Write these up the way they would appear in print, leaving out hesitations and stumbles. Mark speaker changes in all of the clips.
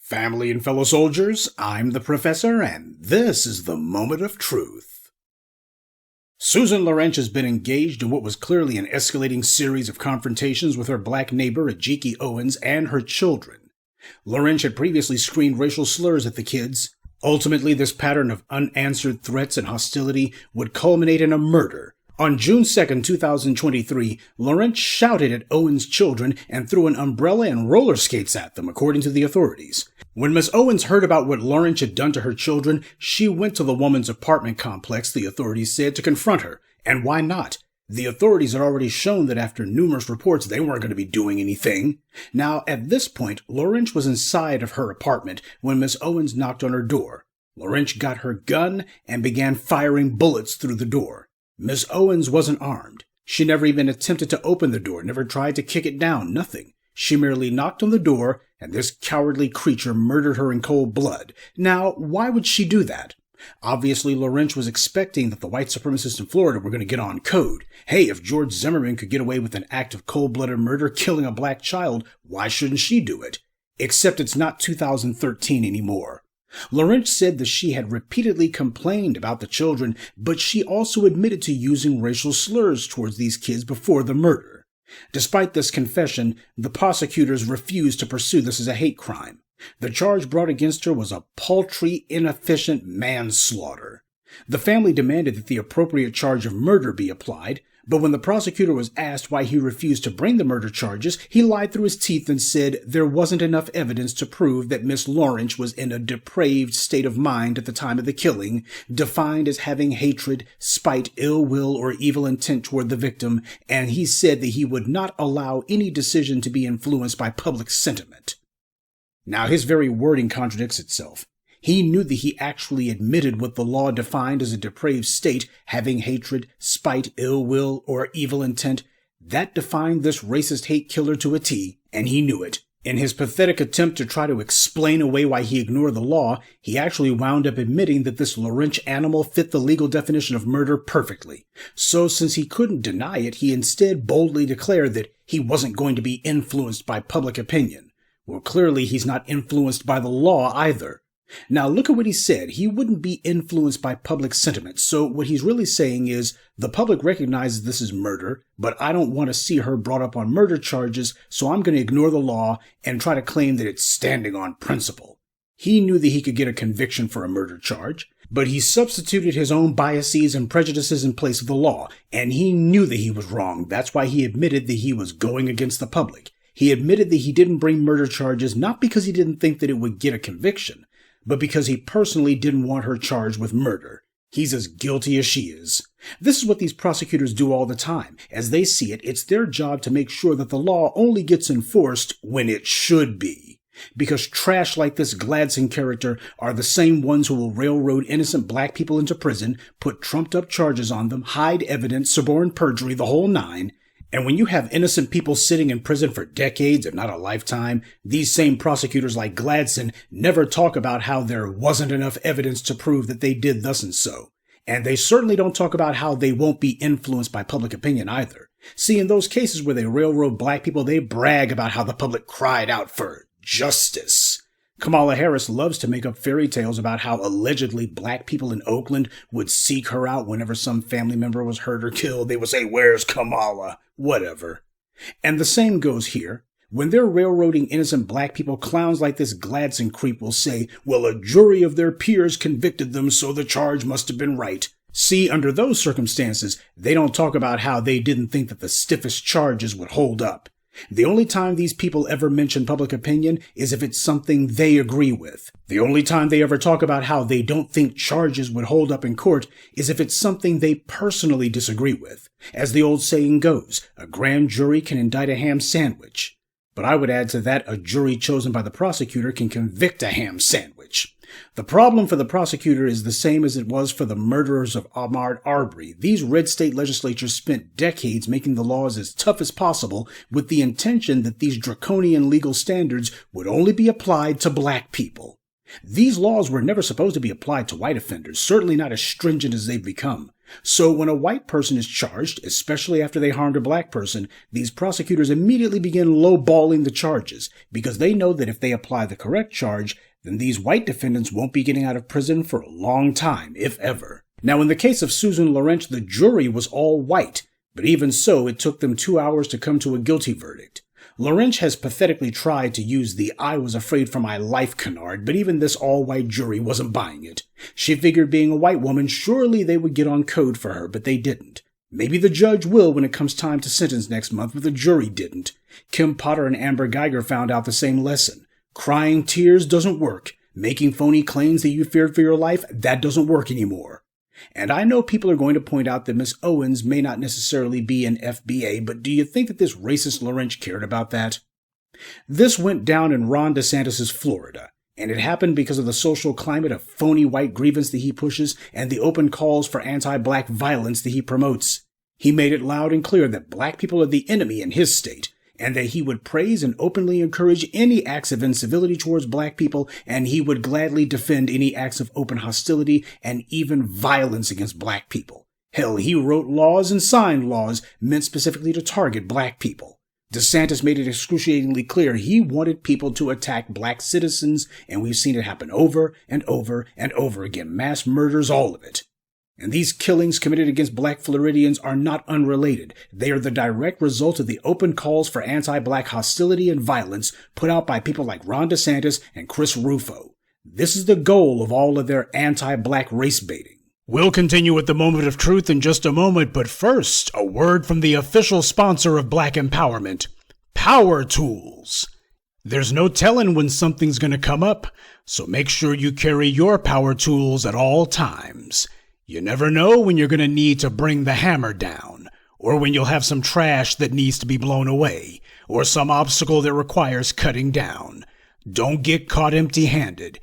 Speaker 1: Family and fellow soldiers, I'm the Professor, and this is the Moment of Truth. Susan Lorincz has been engaged in what was clearly an escalating series of confrontations with her black neighbor, Ajike Owens, and her children. Lorincz had previously screamed racial slurs at the kids. Ultimately, this pattern of unanswered threats and hostility would culminate in a murder. On June 2, 2023, Lorincz shouted at Owens' children and threw an umbrella and roller skates at them, according to the authorities. When Ms. Owens heard about what Lorincz had done to her children, she went to the woman's apartment complex, the authorities said, to confront her. And why not? The authorities had already shown that after numerous reports, they weren't going to be doing anything. Now, at this point, Lorincz was inside of her apartment when Ms. Owens knocked on her door. Lorincz got her gun and began firing bullets through the door. Ms. Owens wasn't armed. She never even attempted to open the door, never tried to kick it down, nothing. She merely knocked on the door, and this cowardly creature murdered her in cold blood. Now, why would she do that? Obviously, Lorincz was expecting that the white supremacists in Florida were going to get on code. Hey, if George Zimmerman could get away with an act of cold-blooded murder, killing a black child, why shouldn't she do it? Except it's not 2013 anymore. Lorincz said that she had repeatedly complained about the children, but she also admitted to using racial slurs towards these kids before the murder. Despite this confession, the prosecutors refused to pursue this as a hate crime. The charge brought against her was a paltry, inefficient manslaughter. The family demanded that the appropriate charge of murder be applied, but when the prosecutor was asked why he refused to bring the murder charges, he lied through his teeth and said there wasn't enough evidence to prove that Miss Lorincz was in a depraved state of mind at the time of the killing, defined as having hatred, spite, ill will, or evil intent toward the victim, and he said that he would not allow any decision to be influenced by public sentiment. Now, his very wording contradicts itself. He knew that he actually admitted what the law defined as a depraved state, having hatred, spite, ill will, or evil intent. That defined this racist hate killer to a T, and he knew it. In his pathetic attempt to try to explain away why he ignored the law, he actually wound up admitting that this Lorincz animal fit the legal definition of murder perfectly. So since he couldn't deny it, he instead boldly declared that he wasn't going to be influenced by public opinion. Well, clearly he's not influenced by the law either. Now look at what he said. He wouldn't be influenced by public sentiment. So what he's really saying is the public recognizes this is murder, but I don't want to see her brought up on murder charges, so I'm going to ignore the law and try to claim that it's standing on principle. He knew that he could get a conviction for a murder charge, but he substituted his own biases and prejudices in place of the law, and he knew that he was wrong. That's why he admitted that he was going against the public. He admitted that he didn't bring murder charges not because he didn't think that it would get a conviction, but because he personally didn't want her charged with murder. He's as guilty as she is. This is what these prosecutors do all the time. As they see it, it's their job to make sure that the law only gets enforced when it should be. Because trash like this Gladson character are the same ones who will railroad innocent black people into prison, put trumped-up charges on them, hide evidence, suborn perjury, the whole nine. And when you have innocent people sitting in prison for decades, if not a lifetime, these same prosecutors like Gladson never talk about how there wasn't enough evidence to prove that they did thus and so. And they certainly don't talk about how they won't be influenced by public opinion either. See, in those cases where they railroad black people, they brag about how the public cried out for justice. Kamala Harris loves to make up fairy tales about how allegedly black people in Oakland would seek her out whenever some family member was hurt or killed. They would say, "Where's Kamala?" Whatever. And the same goes here. When they're railroading innocent black people, clowns like this Gladson creep will say, well, a jury of their peers convicted them, so the charge must have been right. See, under those circumstances, they don't talk about how they didn't think that the stiffest charges would hold up. The only time these people ever mention public opinion is if it's something they agree with. The only time they ever talk about how they don't think charges would hold up in court is if it's something they personally disagree with. As the old saying goes, a grand jury can indict a ham sandwich. But I would add to that, a jury chosen by the prosecutor can convict a ham sandwich. The problem for the prosecutor is the same as it was for the murderers of Ahmaud Arbery. These red state legislatures spent decades making the laws as tough as possible with the intention that these draconian legal standards would only be applied to black people. These laws were never supposed to be applied to white offenders, certainly not as stringent as they've become. So when a white person is charged, especially after they harmed a black person, these prosecutors immediately begin lowballing the charges because they know that if they apply the correct charge, then these white defendants won't be getting out of prison for a long time, if ever. Now, in the case of Susan Lorincz, the jury was all white, but even so, it took them 2 hours to come to a guilty verdict. Lorincz has pathetically tried to use the "I was afraid for my life" canard, but even this all-white jury wasn't buying it. She figured being a white woman, surely they would get on code for her, but they didn't. Maybe the judge will when it comes time to sentence next month, but the jury didn't. Kim Potter and Amber Geiger found out the same lesson. Crying tears doesn't work. Making phony claims that you feared for your life, that doesn't work anymore. And I know people are going to point out that Miss Owens may not necessarily be an FBA, but do you think that this racist Lorincz cared about that? This went down in Ron DeSantis' Florida, and it happened because of the social climate of phony white grievance that he pushes and the open calls for anti-black violence that he promotes. He made it loud and clear that black people are the enemy in his state, and that he would praise and openly encourage any acts of incivility towards black people, and he would gladly defend any acts of open hostility and even violence against black people. Hell, he wrote laws and signed laws meant specifically to target black people. DeSantis made it excruciatingly clear he wanted people to attack black citizens, and we've seen it happen over and over and over again. Mass murders, all of it. And these killings committed against black Floridians are not unrelated. They are the direct result of the open calls for anti-black hostility and violence put out by people like Ron DeSantis and Chris Rufo. This is the goal of all of their anti-black race baiting. We'll continue with the moment of truth in just a moment, but first, a word from the official sponsor of Black Empowerment, Power Tools. There's no telling when something's going to come up, so make sure you carry your power tools at all times. You never know when you're going to need to bring the hammer down, or when you'll have some trash that needs to be blown away, or some obstacle that requires cutting down. Don't get caught empty-handed.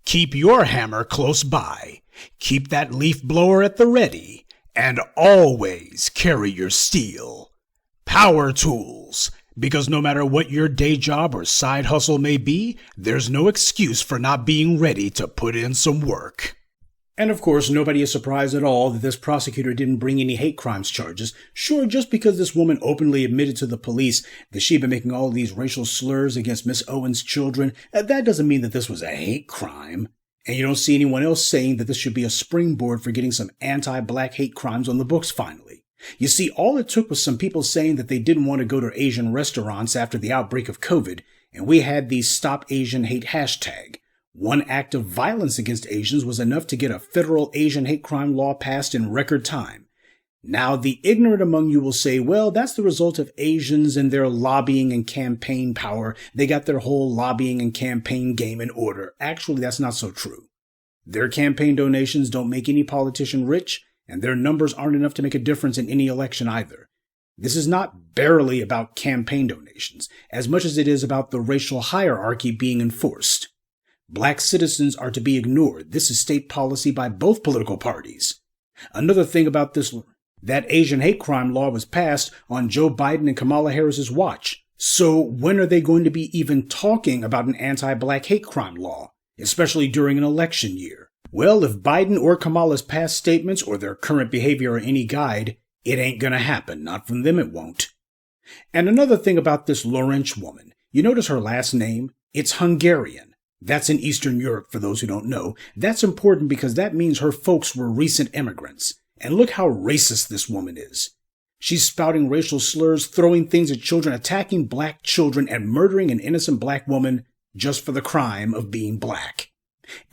Speaker 1: Keep your hammer close by. Keep that leaf blower at the ready, and always carry your steel. Power tools, because no matter what your day job or side hustle may be, there's no excuse for not being ready to put in some work. And of course, nobody is surprised at all that this prosecutor didn't bring any hate crimes charges. Sure, just because this woman openly admitted to the police that she'd been making all these racial slurs against Miss Owens' children, that doesn't mean that this was a hate crime. And you don't see anyone else saying that this should be a springboard for getting some anti-black hate crimes on the books finally. You see, all it took was some people saying that they didn't want to go to Asian restaurants after the outbreak of COVID, and we had the Stop Asian Hate hashtag. One act of violence against Asians was enough to get a federal Asian hate crime law passed in record time. Now, the ignorant among you will say, well, that's the result of Asians and their lobbying and campaign power. They got their whole lobbying and campaign game in order. Actually, that's not so true. Their campaign donations don't make any politician rich, and their numbers aren't enough to make a difference in any election either. This is not barely about campaign donations, as much as it is about the racial hierarchy being enforced. Black citizens are to be ignored. This is state policy by both political parties. Another thing about this, that Asian hate crime law was passed on Joe Biden and Kamala Harris's watch. So when are they going to be even talking about an anti-black hate crime law, especially during an election year? Well, if Biden or Kamala's past statements or their current behavior are any guide, it ain't gonna happen. Not from them, it won't. And another thing about this Lorincz woman, you notice her last name? It's Hungarian. That's in Eastern Europe, for those who don't know. That's important because that means her folks were recent immigrants. And look how racist this woman is. She's spouting racial slurs, throwing things at children, attacking black children, and murdering an innocent black woman just for the crime of being black.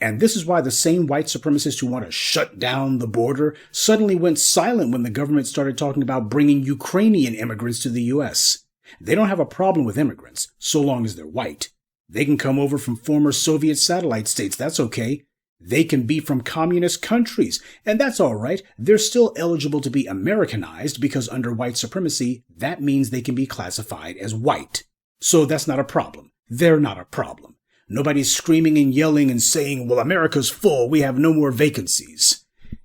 Speaker 1: And this is why the same white supremacists who want to shut down the border suddenly went silent when the government started talking about bringing Ukrainian immigrants to the U.S. They don't have a problem with immigrants, so long as they're white. They can come over from former Soviet satellite states, that's okay. They can be from communist countries, and that's all right. They're still eligible to be Americanized because under white supremacy, that means they can be classified as white. So that's not a problem. They're not a problem. Nobody's screaming and yelling and saying, well, America's full, we have no more vacancies.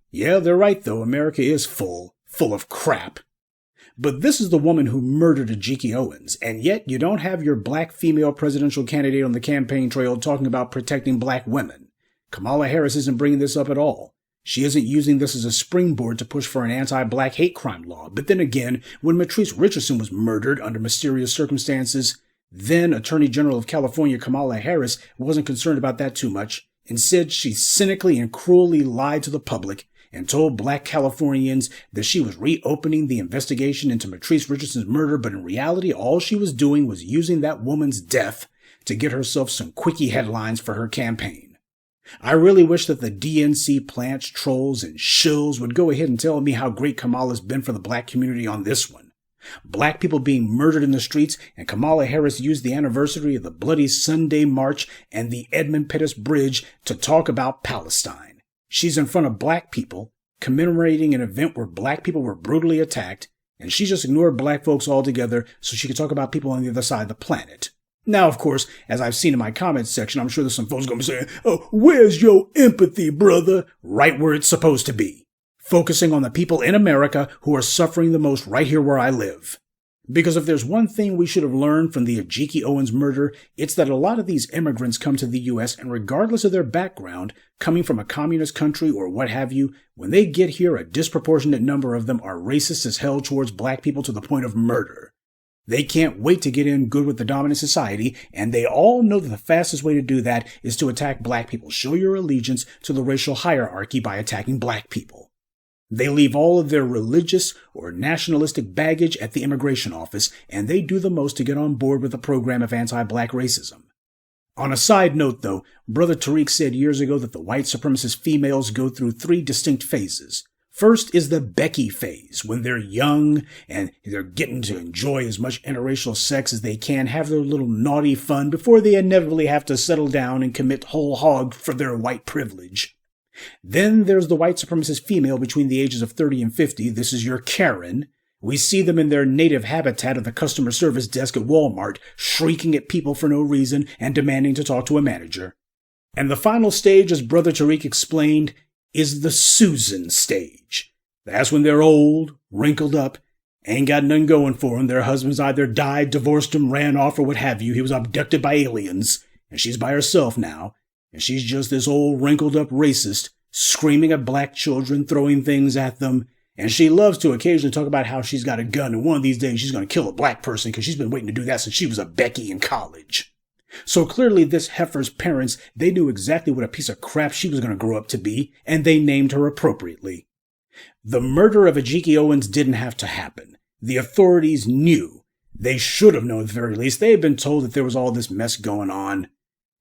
Speaker 1: Yeah, they're right, though. America is full of crap. But this is the woman who murdered Ajike Owens, and yet you don't have your black female presidential candidate on the campaign trail talking about protecting black women. Kamala Harris isn't bringing this up at all. She isn't using this as a springboard to push for an anti-black hate crime law. But then again, when Matrice Richardson was murdered under mysterious circumstances, then Attorney General of California Kamala Harris wasn't concerned about that too much. Instead, she cynically and cruelly lied to the public and told black Californians that she was reopening the investigation into Matrice Richardson's murder, but in reality, all she was doing was using that woman's death to get herself some quickie headlines for her campaign. I really wish that the DNC plants, trolls, and shills would go ahead and tell me how great Kamala's been for the black community on this one. Black people being murdered in the streets, and Kamala Harris used the anniversary of the Bloody Sunday March and the Edmund Pettus Bridge to talk about Palestine. She's in front of black people, commemorating an event where black people were brutally attacked, and she just ignored black folks altogether so she could talk about people on the other side of the planet. Now, of course, as I've seen in my comments section, I'm sure there's some folks going to be saying, "Oh, where's your empathy, brother?" Right where it's supposed to be. Focusing on the people in America who are suffering the most right here where I live. Because if there's one thing we should have learned from the Ajike Owens murder, it's that a lot of these immigrants come to the U.S. and regardless of their background, coming from a communist country or what have you, when they get here, a disproportionate number of them are racist as hell towards black people to the point of murder. They can't wait to get in good with the dominant society, and they all know that the fastest way to do that is to attack black people. Show your allegiance to the racial hierarchy by attacking black people. They leave all of their religious or nationalistic baggage at the immigration office, and they do the most to get on board with a program of anti-black racism. On a side note, though, Brother Tariq said years ago that the white supremacist females go through 3 distinct phases. First is the Becky phase, when they're young and they're getting to enjoy as much interracial sex as they can, have their little naughty fun before they inevitably have to settle down and commit whole hog for their white privilege. Then there's the white supremacist female between the ages of 30 and 50. This is your Karen. We see them in their native habitat at the customer service desk at Walmart, shrieking at people for no reason and demanding to talk to a manager. And the final stage, as Brother Tariq explained, is the Susan stage. That's when they're old, wrinkled up, ain't got nothing going for them. Their husbands either died, divorced them, ran off, or what have you. He was abducted by aliens, and she's by herself now. And she's just this old wrinkled up racist, screaming at black children, throwing things at them. And she loves to occasionally talk about how she's got a gun and one of these days she's going to kill a black person because she's been waiting to do that since she was a Becky in college. So clearly this heifer's parents, they knew exactly what a piece of crap she was going to grow up to be, and they named her appropriately. The murder of Ajike Owens didn't have to happen. The authorities knew. They should have known at the very least. They had been told that there was all this mess going on.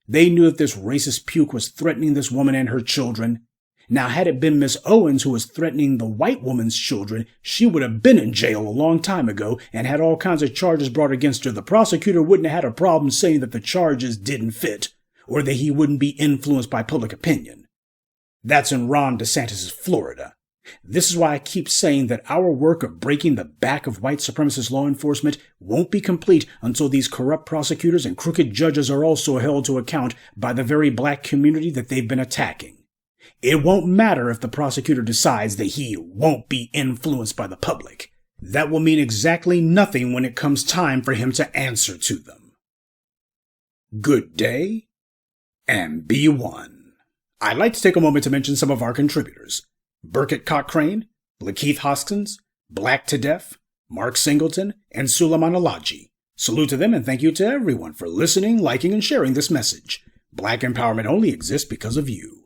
Speaker 1: They knew that this racist puke was threatening this woman and her children. Now, had it been Miss Owens who was threatening the white woman's children, she would have been in jail a long time ago and had all kinds of charges brought against her. The prosecutor wouldn't have had a problem saying that the charges didn't fit, or that he wouldn't be influenced by public opinion. That's in Ron DeSantis' Florida. This is why I keep saying that our work of breaking the back of white supremacist law enforcement won't be complete until these corrupt prosecutors and crooked judges are also held to account by the very black community that they've been attacking. It won't matter if the prosecutor decides that he won't be influenced by the public. That will mean exactly nothing when it comes time for him to answer to them. Good day, and be one. I'd like to take a moment to mention some of our contributors. Burkett Cochrane, Lakeith Hoskins, Black to Deaf, Mark Singleton, and Suleiman Alaji. Salute to them and thank you to everyone for listening, liking, and sharing this message. Black empowerment only exists because of you.